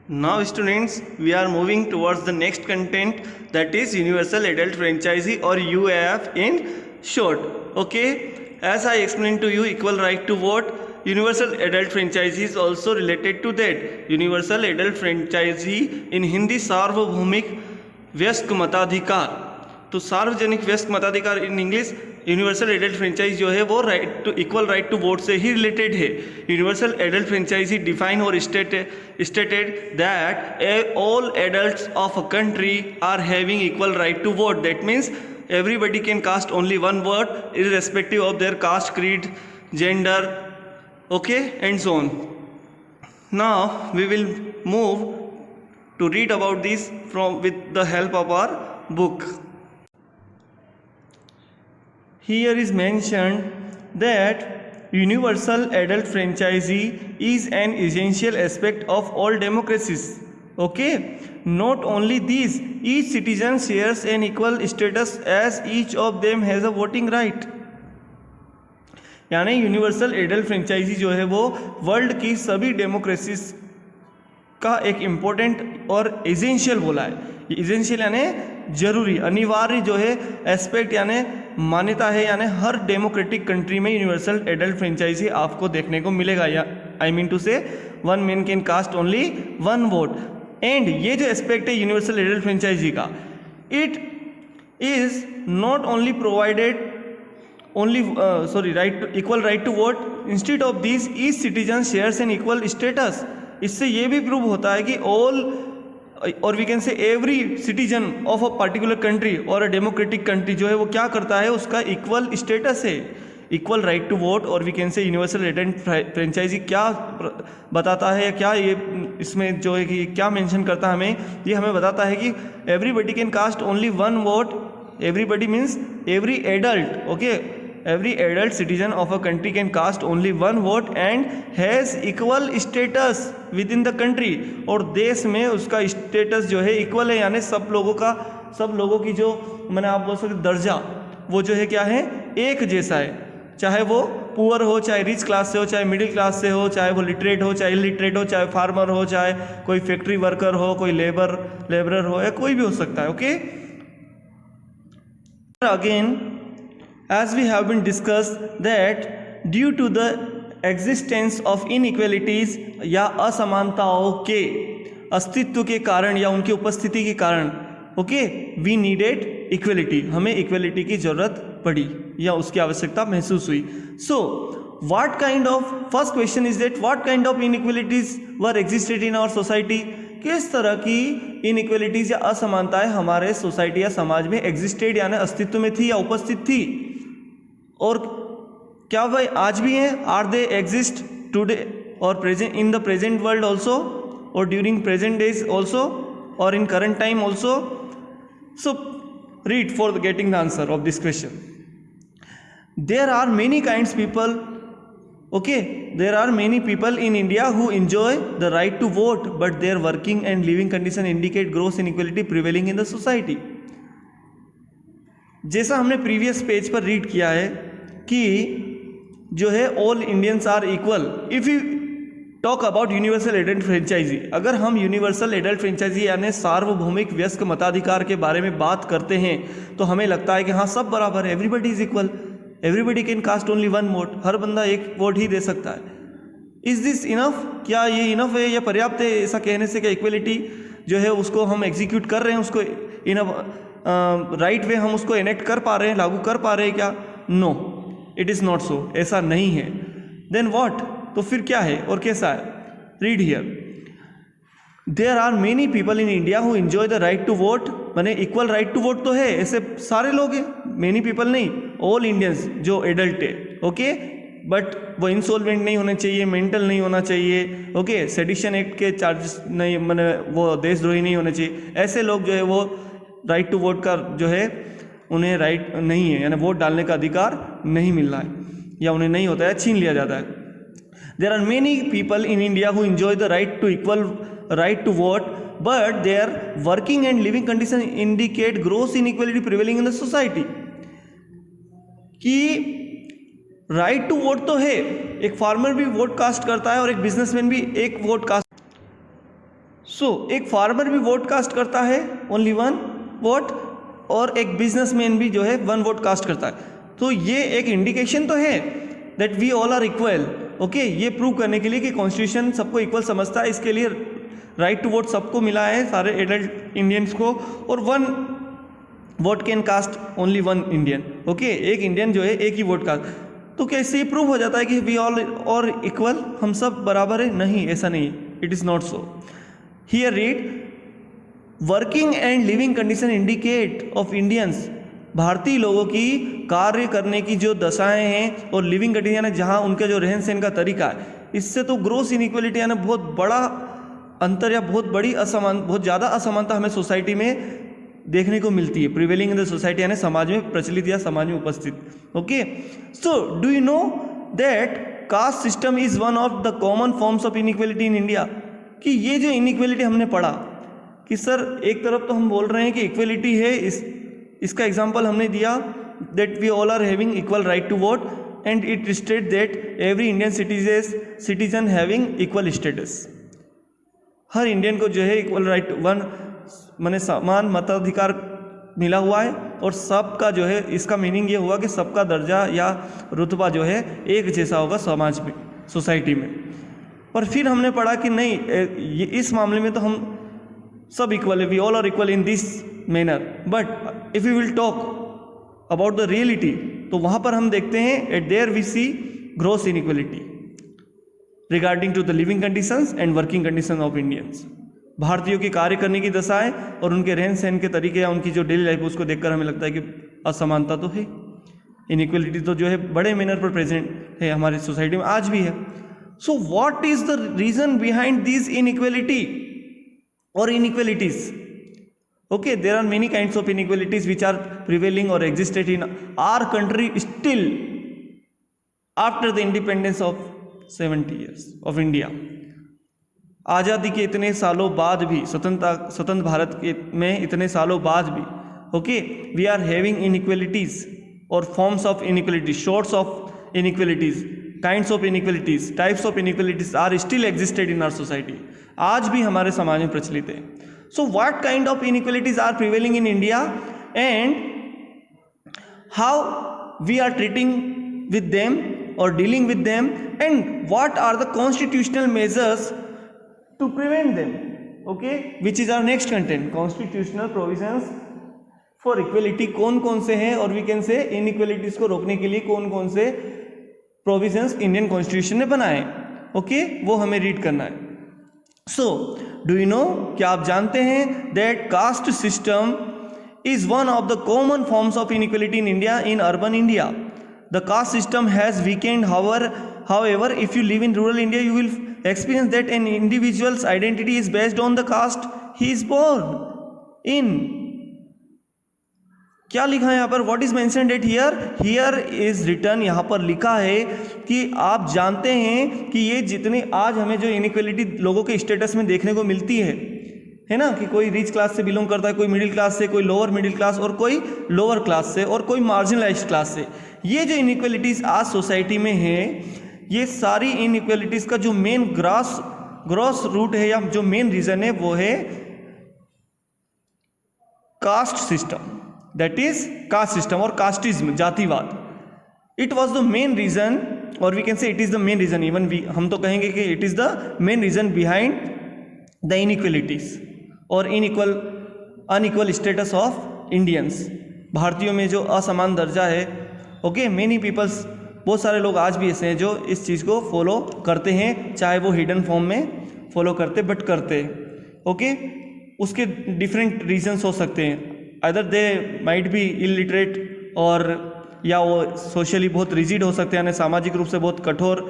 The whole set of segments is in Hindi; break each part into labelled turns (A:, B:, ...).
A: Now students, we are moving towards the next content, that is Universal Adult Franchisee or UAF in short. Okay, as I explained to you, equal right to vote, Universal Adult Franchisee is also related to that. Universal Adult Franchisee in Hindi सार्वभौमिक व्यस्क मताधिकार, तो सार्वजनिक व्यस्क मताधिकार in English universal adult franchise जो है वो right to equal right to vote से ही रिलेटेड है. यूनिवर्सल एडल्ट फ्रेंचाइजी डिफाइन और stated that all adults of a country are having equal right to vote. That means everybody can cast only one vote irrespective of their caste, creed, gender, okay, and so on. Now we will move to read about this with the help of our book. Here is mentioned that universal adult franchisee is an essential aspect of all democracies. Okay, not only this, each citizen shares an equal status as each of them has a voting right. यानी यूनिवर्सल एडल्ट फ्रेंचाइजी जो है वो वर्ल्ड की सभी डेमोक्रेसीज का एक इम्पोर्टेंट और एसेंशियल बोला है. एसेंशियल यानी जरूरी, अनिवार्य जो है एस्पेक्ट यानी मान्यता है, यानी हर डेमोक्रेटिक कंट्री में यूनिवर्सल एडल्ट फ्रेंचाइजी आपको देखने को मिलेगा. या I mean to say one man can cast only one vote. And ये जो एस्पेक्ट है यूनिवर्सल एडल्ट फ्रेंचाइजी का, it is not only provided only right to equal right to vote, instead of this each citizen shares an equal status. इससे ये भी प्रूव होता है कि ऑल और we can say every citizen of a particular country और अ डेमोक्रेटिक कंट्री जो है वो क्या करता है, उसका इक्वल स्टेटस है, इक्वल राइट टू वोट. और we can say universal adult franchise क्या बताता है, क्या ये इसमें जो है कि क्या मेंशन करता है हमें, ये हमें बताता है कि everybody can cast only one vote. Everybody means every adult. Okay, every adult citizen of a country can cast only one vote and has equal status within the country. और देश में उसका स्टेटस जो है इक्वल है, यानी सब लोगों की जो मैंने आप बोल सकते दर्जा वो जो है क्या है, एक जैसा है. चाहे वो पुअर हो, चाहे रिच क्लास से हो, चाहे मिडिल क्लास से हो, चाहे वो लिटरेट हो, चाहे इलिटरेट हो, चाहे फार्मर हो, चाहे कोई फैक्ट्री वर्कर हो, कोई लेबरर हो, या कोई भी हो सकता है. Okay, again as we have been discussed that due to the existence of inequalities या असमानताओं के अस्तित्व के कारण या उनकी उपस्थिति के कारण, ओके, वी नीडेड इक्वलिटी, हमें इक्वलिटी की जरूरत पड़ी या उसकी आवश्यकता महसूस हुई. So what kind of, first question is that what kind of inequalities were existed in our society. किस तरह की इनइक्वलिटीज या असमानताएं हमारे सोसाइटी या समाज में एग्जिस्टेड यानी अस्तित्व में थी या उपस्थित थी, और क्या वह आज भी हैं. आर दे एग्जिस्ट टुडे और present in the present world also, और ड्यूरिंग प्रेजेंट डेज ऑल्सो, और in current time also. So read for getting the answer of this question. There are many kinds people, okay, there are many people in India who enjoy the right to vote, but their working and living condition indicate gross inequality prevailing in the society. जैसा हमने प्रीवियस पेज पर रीड किया है कि जो है all Indians are equal. If you talk about universal adult franchise, अगर हम यूनिवर्सल एडल्ट फ्रेंचाइजी यानी सार्वभौमिक व्यस्क मताधिकार के बारे में बात करते हैं तो हमें लगता है कि हाँ सब बराबर है, everybody is equal, everybody can cast only one vote, हर बंदा एक वोट ही दे सकता है. इज दिस इनफ, क्या ये इनफ है या पर्याप्त है ऐसा कहने से कि इक्वलिटी जो है उसको हम एग्जीक्यूट कर रहे हैं, उसको इनफ राइट वे हम उसको एनेक्ट कर पा रहे हैं, लागू कर पा रहे हैं क्या? No, it is not so, ऐसा नहीं है. देन व्हाट, तो फिर क्या है और कैसा है? Read here. There are many people in India who enjoy the right to vote, माने इक्वल राइट टू वोट तो है, ऐसे सारे लोग हैं, मेनी पीपल नहीं, ऑल इंडियंस जो एडल्ट है, ओके, बट वो इंसॉल्वेंट नहीं होना चाहिए, मेंटल नहीं होना चाहिए, ओके, सेडिशन एक्ट के चार्जेस नहीं, मैंने वो देशद्रोही नहीं होना चाहिए. ऐसे लोग जो है वो राइट टू वोट का जो है उन्हें राइट नहीं है, यानी वोट डालने का अधिकार नहीं मिल रहा है या उन्हें नहीं होता है, छीन लिया जाता है. There are many people in India who enjoy the right to equal right to vote, but their working and living condition indicate gross inequality prevailing in the society. कि राइट टू वोट तो है, एक फार्मर भी वोट कास्ट करता है और एक बिजनेसमैन भी एक वोट कास्ट. एक फार्मर भी वोट कास्ट करता है, ओनली 1 वोट, और एक बिजनेसमैन भी जो है 1 वोट कास्ट करता है। तो ये एक इंडिकेशन तो है that we all are equal. Okay, ये प्रूव करने के लिए कि कॉन्स्टिट्यूशन सबको इक्वल समझता है, इसके लिए राइट टू वोट सबको मिला है, सारे एडल्ट इंडियंस को, और 1 vote can cast only 1 Indian. Okay, एक इंडियन जो है एक ही वोट कास्ट। तो क्या इससे प्रूव हो जाता है कि वी ऑल और इक्वल, हम सब बराबर है? नहीं, ऐसा नहीं, it is not so. Here read, working and living condition indicate of Indians, भारतीय लोगों की कार्य करने की जो दशाएं हैं और लिविंग कंडीशन यानी जहाँ उनका जो रहन सहन का तरीका है, इससे तो ग्रोस इनइक्वलिटी यानी बहुत बड़ा अंतर या बहुत बड़ी बहुत ज़्यादा असमानता हमें सोसाइटी में देखने को मिलती है। प्रिवेलिंग इन द सोसाइटी यानी समाज में प्रचलित या समाज में उपस्थित। Okay, so do you know that caste system is one of the common forms of inequality in India? कि ये जो इनइक्वलिटी हमने पढ़ा कि सर एक तरफ तो हम बोल रहे हैं कि इक्वलिटी है, इसका एग्जाम्पल हमने दिया that we all are having equal right to vote and it state that every Indian citizen having equal status. हर इंडियन को जो है इक्वल राइट माने समान मताधिकार मिला हुआ है, और सबका जो है इसका मीनिंग ये हुआ कि सबका दर्जा या रुतबा जो है एक जैसा होगा समाज में, सोसाइटी में। पर फिर हमने पढ़ा कि नहीं, ये इस मामले में तो हम सब इक्वल है, we all are equal in this manner, but if you will talk about the reality, तो वहाँ पर हम देखते हैं at there we see gross inequality regarding to the living conditions and working condition of Indians. भारतीयों की कार्य करने की दशाएं और उनके रहन सहन के तरीके या उनकी जो डेली लाइफ उसको देखकर हमें लगता है कि असमानता तो है, इनइक्वलिटी तो जो है बड़े मैनर पर प्रेजेंट है हमारी सोसाइटी में, आज भी है। So what is the reason behind this inequality और inequalities? Okay, there are many kinds of inequalities which are prevailing or existed in our country still after the independence of 70 years of India. आज़ादी के इतने सालों बाद भी, स्वतंत्र भारत के में इतने सालों बाद भी, okay, we are having inequalities और forms of inequalities, sorts of inequalities, kinds of inequalities, types of inequalities are still existed in our society. आज भी हमारे समाज में प्रचलित है। So what kind of inequalities are prevailing in India and how we are treating with them और dealing with them, and what are the constitutional measures to prevent them? Okay, which is our next content, constitutional provisions for equality कौन कौन से हैं, और वी कैन से इनइक्वलिटीज को रोकने के लिए कौन कौन से प्रोविजंस इंडियन कॉन्स्टिट्यूशन ने बनाए। ओके, वो हमें रीड करना है। सो डू यू नो, क्या आप जानते हैं that caste system is one of the common forms of inequality in India, in urban India? The caste system has weekend, however if you live in rural India you will experience that an individual's identity is based on the caste he is born in. क्या लिखा है यहाँ पर? What is mentioned at here is written, यहाँ पर लिखा है कि आप जानते हैं कि ये जितने आज हमें जो इनइक्वलिटी लोगों के स्टेटस में देखने को मिलती है ना, कि कोई रिच क्लास से बिलोंग करता है, कोई मिडिल क्लास से, कोई लोअर मिडिल क्लास, और कोई लोअर क्लास से, और कोई मार्जिनलाइज्ड क्लास से, ये जो इनइक्वलिटीज आज सोसाइटी में है, ये सारी इनइक्वलिटीज का जो मेन ग्रॉस रूट है या जो मेन रीजन है वो है caste system, that is caste system और कास्टिज्म, जातिवाद। It was the main reason, और we can say it is the main reason, even हम तो कहेंगे कि it is the main reason behind the inequalities और अनइक्वल स्टेटस ऑफ इंडियंस। भारतीयों में जो असमान दर्जा है, ओके, मेनी पीपल्स, बहुत सारे लोग आज भी ऐसे हैं जो इस चीज़ को फॉलो करते हैं, चाहे वो हिडन फॉर्म में फॉलो करते, बट करते, ओके। उसके डिफरेंट रीजंस हो सकते हैं, either they might be illiterate, और या वो सोशली बहुत रिजिड हो सकते हैं, यानी सामाजिक रूप से बहुत कठोर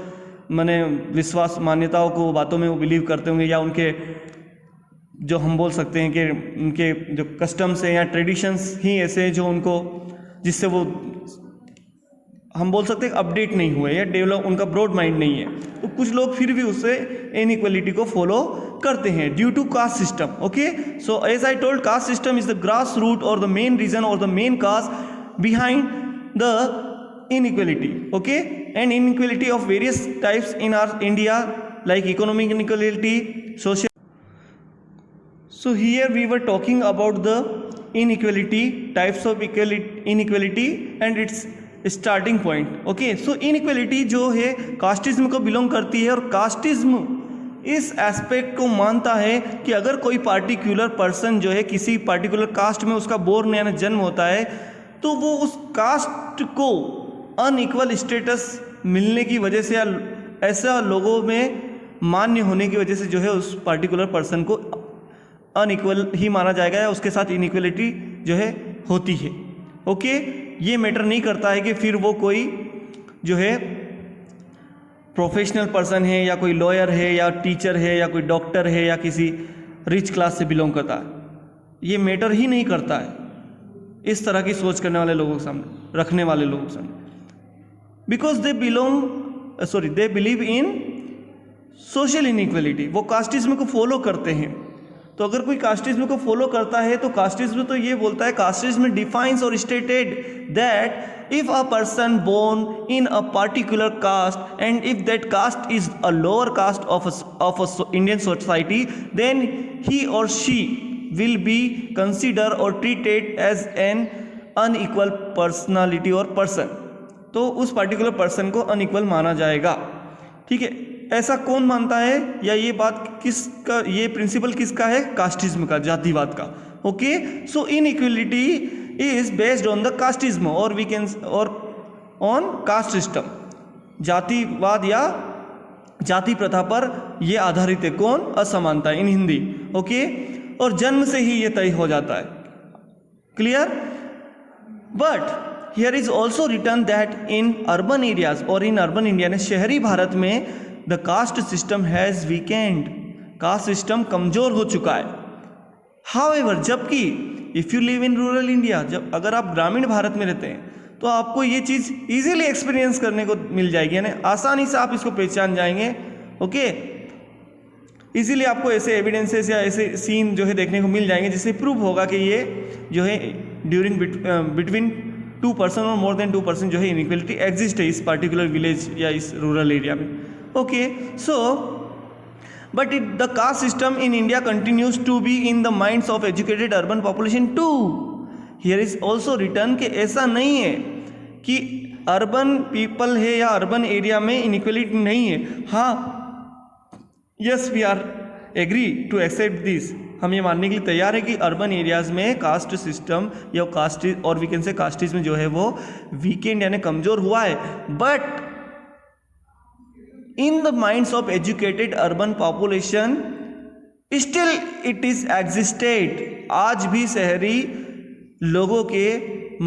A: माने विश्वास मान्यताओं को, बातों में वो बिलीव करते होंगे, या उनके जो हम बोल सकते हैं कि उनके जो कस्टम्स हैं या ट्रेडिशंस ही ऐसे हैं जो उनको, जिससे वो हम बोल सकते हैं अपडेट नहीं हुए या डेवलप, उनका ब्रॉड माइंड नहीं है, तो कुछ लोग फिर भी उससे इनइक्वलिटी को फॉलो करते हैं due to caste system. Okay, so as I told, caste system is the grass root or the main reason or the main cause behind the inequality, okay, and inequality of various types in our India, like economic inequality, social. So here we were talking about the inequality, types of inequality and its starting point. Okay, so inequality जो है कास्टिज्म को बिलोंग करती है और कास्टिज्म इस एस्पेक्ट को मानता है कि अगर कोई पार्टिकुलर पर्सन जो है किसी पार्टिकुलर कास्ट में उसका बोर्न यानी जन्म होता है तो वो उस कास्ट को अनइक्वल स्टेटस मिलने की वजह से या ऐसा लोगों में मान्य होने की वजह से जो है उस पार्टिकुलर पर्सन को अनइक्वल ही माना जाएगा या उसके साथ इनइक्वलिटी जो है होती है। ओके, ये मैटर नहीं करता है कि फिर वो कोई जो है प्रोफेशनल पर्सन है या कोई लॉयर है या टीचर है या कोई डॉक्टर है या किसी रिच क्लास से बिलोंग करता है, ये मैटर ही नहीं करता है इस तरह की सोच करने वाले लोगों के सामने, रखने वाले लोगों के सामने, because they believe in social inequality. वो कास्टिज्म को फॉलो करते हैं। तो अगर कोई कास्टिज्म को फॉलो करता है तो कास्टिज्म तो ये बोलता है, casteism defines or stated that if a person born in a particular caste and if that caste is a lower caste of Indian society then he or she will be consider और treated as an unequal personality or person. तो उस पर्टिकुलर पर्सन को अनइक्वल माना जाएगा। ठीक है, ऐसा कौन मानता है या ये बात किसका, ये प्रिंसिपल किसका है? कास्टिज्म का, जातिवाद का। Okay, so inequality is based on the casteism और वी कैन और ऑन कास्ट सिस्टम। जातिवाद या जाति प्रथा पर ये आधारित है। कौन? असमानता इन हिंदी। ओके, और जन्म से ही ये तय हो जाता है। Clear? But here is also written that in urban areas और इन अर्बन इंडिया ने शहरी भारत में the caste system has weekend, caste system कमज़ोर हो चुका है। हाउएवर, जबकि if you live in rural India, जब अगर आप ग्रामीण भारत में रहते हैं तो आपको ये चीज़ इजीली एक्सपीरियंस करने को मिल जाएगी, यानी आसानी से आप इसको पहचान जाएंगे। ओके, इजीली आपको ऐसे एविडेंसेस या ऐसे सीन जो है देखने को मिल जाएंगे जिससे प्रूव होगा कि ये जो है ड्यूरिंग बिटवीन 2% और मोर देन 2% जो है इनइक्वलिटी एग्जिस्ट है इस पर्टिकुलर विलेज या इस रूरल एरिया में। Okay, so but the caste system in India continues to be in the minds of educated urban population too. Here is also written कि ऐसा नहीं है कि अर्बन पीपल है या अर्बन एरिया में इनइक्वलिटी नहीं है। हाँ, yes we are agree to accept this, हम ये मानने के लिए तैयार है कि अर्बन एरियाज में कास्ट सिस्टम या caste or we can say casteism जो है वो वीकेंड यानी कमज़ोर हुआ है। But in the minds of educated urban population still it is existed। आज भी शहरी लोगों के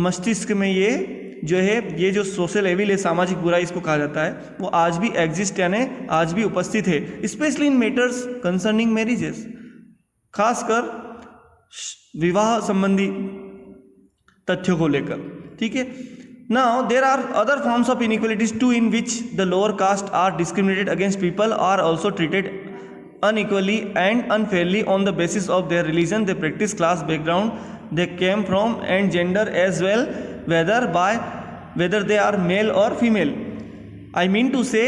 A: मस्तिष्क में ये जो है ये जो सोशल एविल है, सामाजिक बुराई इसको कहा जाता है, वो आज भी एग्जिस्ट यानी आज भी उपस्थित है। Specially in matters concerning marriages, खासकर विवाह संबंधी तथ्यों को लेकर। ठीक है, Now there are other forms of inequalities too in which the lower caste are discriminated against, people are also treated unequally and unfairly on the basis of their religion, their practice, class background they came from and gender as well, whether they are male or female। I mean to say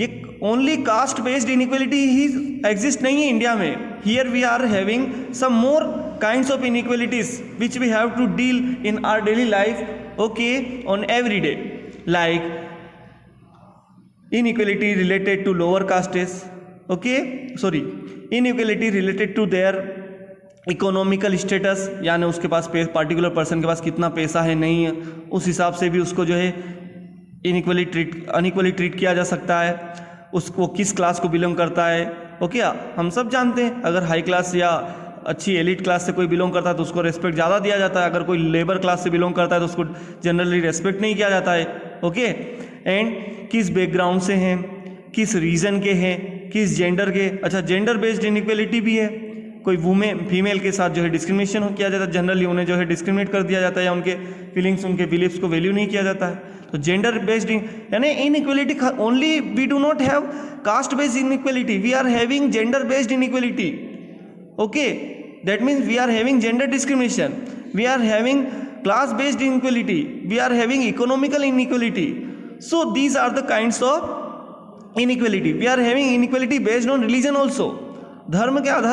A: ये only caste based inequality ही exist नहीं है इंडिया में। Here we are having some more kinds of inequalities which we have to deal in our daily life, okay, on every day, like inequality related to lower castes, okay, sorry, inequality related to their economical status, यानी उसके पास पार्टिकुलर पर्सन के पास कितना पैसा है नहीं है, उस हिसाब से भी उसको जो है अनइक्वली ट्रीट किया जा सकता है। उसको किस क्लास को बिलोंग करता है। ओके, हम सब जानते हैं अगर हाई क्लास या अच्छी एलिट क्लास से कोई बिलोंग करता है तो उसको रेस्पेक्ट ज़्यादा दिया जाता है, अगर कोई लेबर क्लास से बिलोंग करता है तो उसको जनरली रेस्पेक्ट नहीं किया जाता है। ओके, एंड किस बैकग्राउंड से हैं, किस रीजन के हैं, किस जेंडर के। अच्छा, जेंडर बेस्ड इनइक्वलिटी भी है, कोई फीमेल के साथ जो है डिस्क्रिमिनेशन किया जाता है, जनरली उन्हें जो है डिस्क्रिमिनेट कर दिया जाता है या उनके फीलिंग्स उनके बिलीव्स को वैल्यू नहीं किया जाता है। तो जेंडर बेस्ड यानी inequality only we do not have caste based inequality, we are having gender based inequality. Okay, that means we are having gender discrimination, we are having class based inequality, we are having economical inequality. So these are the kinds of inequality. We are having inequality based on religion also, धर्म के आधार